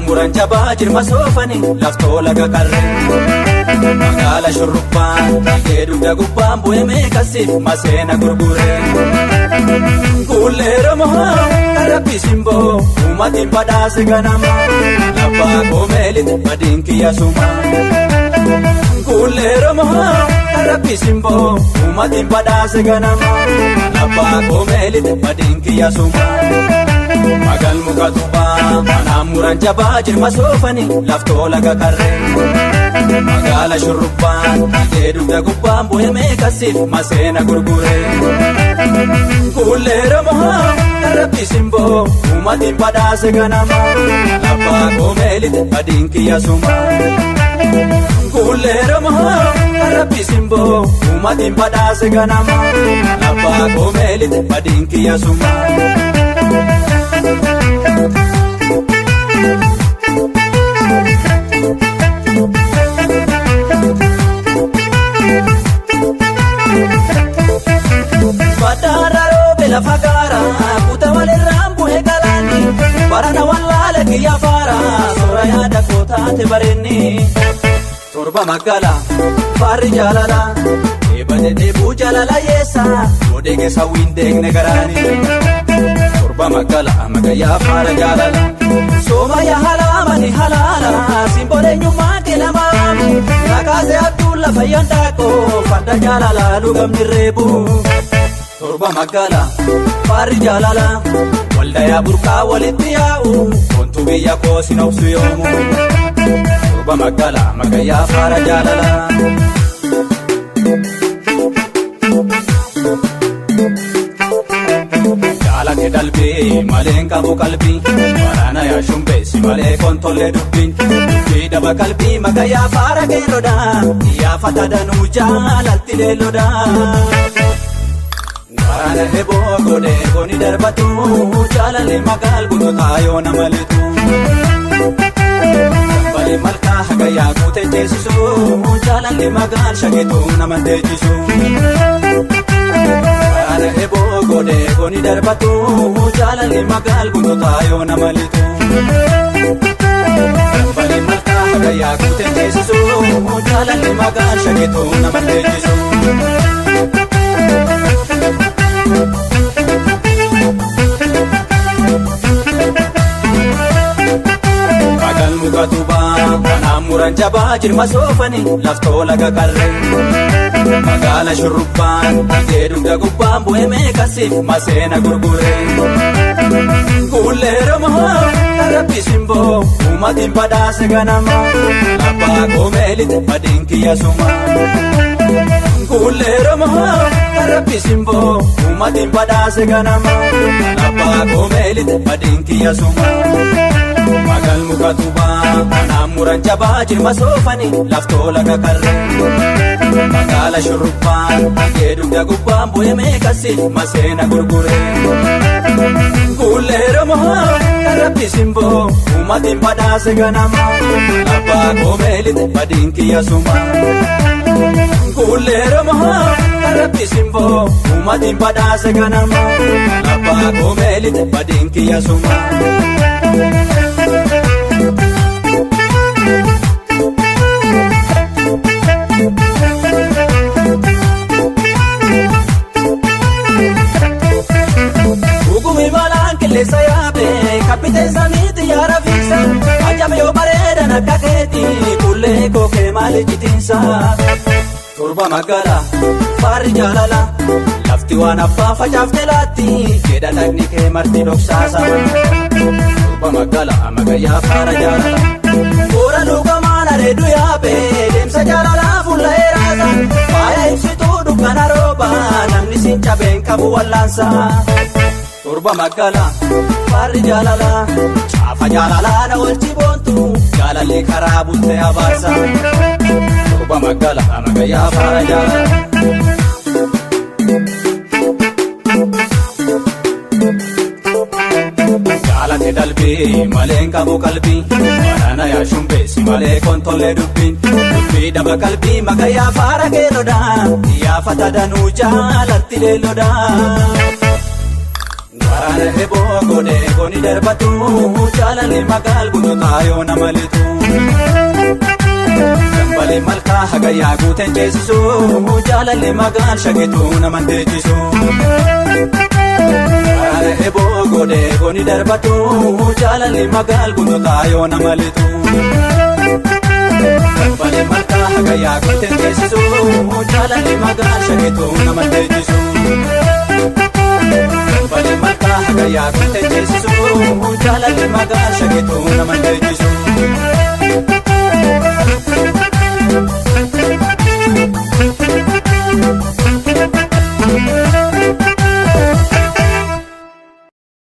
Muran jabaa jirma soofani laftoo laga qarree magaala shurrubbaan dhigee dugda gubbaan bu'ee meeqasiif maseena gurguree kuullee romohaa karabbi simboo uumatiin badhaase ganama labbaa koomeelite badiin kiyya suma kuullee romohaa karabbi simboo uumatiin badhaase ganama labbaa koomeelite badiin kiyya suma. Magal muka tubaa manaan muran jabaa jirma soofani laftoo laga qarree magaala shurrubbaan dhigee dugda gubbaan bu'ee meeqasiif maseena gurguree kuullee romohaa karabbi simboo uumatiin badhaase ganama labbaa koomeelite badiin kiyya suma kuullee romohaa karabbi simboo uumatiin badhaase ganama labbaa koomeelite badiin kiyya suma. Badhaadha roobe lafa gaara kuta walirraan bu'ee galaani barana wallaale kiyya faara soora yaada koo taate bareenni torba magala faarri jaalala eebate deebuu jaalala yeessa odeege sawwiin deegne garaani torba magala magayyaa faara jaalala sooma yaa halaamani halaala simboleenyummaa kenamaami nakaase abduulla fayyandaakoo farda jaalala dhugamni reebu torba magala faarri jaalala waldayaa burqaa walitti yaa'u wantu biyya koo sin obsu yoomu torba magala magayyaa faara jaalala. Jaalate dalbii maleen qabu qalbii waraana yaa shumbeessi malee kontollee dubbiin dubbii daba qalbii magayyaa faara geeroodha iyyaafata danuu jaalalti leelloodha. Waraana heboo godhee koni darbatu jaalalli magaal guututaa yoo nama litu bali malkaa hagayyaa guute teessisu jaalalli magaal shageetu nama teechisu. Waraana heboo godhee koni darbatu jaalalli magaal guututaa yoo nama litu bali malkaa hagayyaa guute teessisu jaalalli magaal shageetu nama teechisu. Magal muka tubaa manaan muran jabaa jirma soofani laftoo laga qarree magaala shurrubbaan dhigee dugda gubbaan bu'ee meeqasiif maseena gurguree kuullee romohaa karabbi simboo uumatiin badhaase ganama labbaa koomeelite badiin kiyya suma kuullee romohaa karabbi simboo uumatiin badhaase ganama labbaa koomeelite badiin kiyya suma. Magal muka tubaa manaan muran jabaa jirma soofani laftoo laga qarree magaala shurrubbaan dhigee dugda gubbaan bu'ee meeqasiif maseena gurguree kuullee romohaa karabbi simboo uumatiin badhaase ganama labbaa koomeelite badiin kiyya suma kuullee romohaa karabbi simboo uumatiin badhaase ganama labbaa koomeelite badiin kiyya suma. Ugumi balaan qilleensa yaabee kapiteen samiiti yaa rafiisa ajaa'ibee yoo bareedan akka keetii kullee kookee maali jitiinsa. Torba magala faarri jaalala lafti waan abbaa facaaftee laatti jedha dhagni kee marti dhoksaasa. Torba magala magayyaa faara jaalala boora luugamaan areedu yaabee deemsa jaalalaa fuula eeraasa faaya ibsituu dukkana rooba namni siin cabeen qabu wallaansa. Torba magala faarri jaalala caafa jaalalaa na walchi boontu jaalalli karaa bultee abaarsa. Torba magala magayyaa faara jaalala. dubbii malee qabu qalbii waraana yaa shumbeessi malee kontollee dubbiin dubbii dhaba qalbii maqayyaa faara keelodha yaafata danuu jaalatti leellodha. Waraana heboo godhee gooni darbatu jaalalli magaal guututaa yoo nama litu. Dambalee malkaa hagayyaa guuteen ceesisu jaalalli magaal shakitu naman teechisu. Waraana heboo godhee gooni darbatu jaalalli magaal guututaa yoo nama litu. Dambalee malkaa hagayyaa guuteen ceesisu jaalalli magaal shakitu naman teechisu. Dambalee malkaa hagayyaa guuteen ceesisu jaalalli magaal shakitu naman teechisu.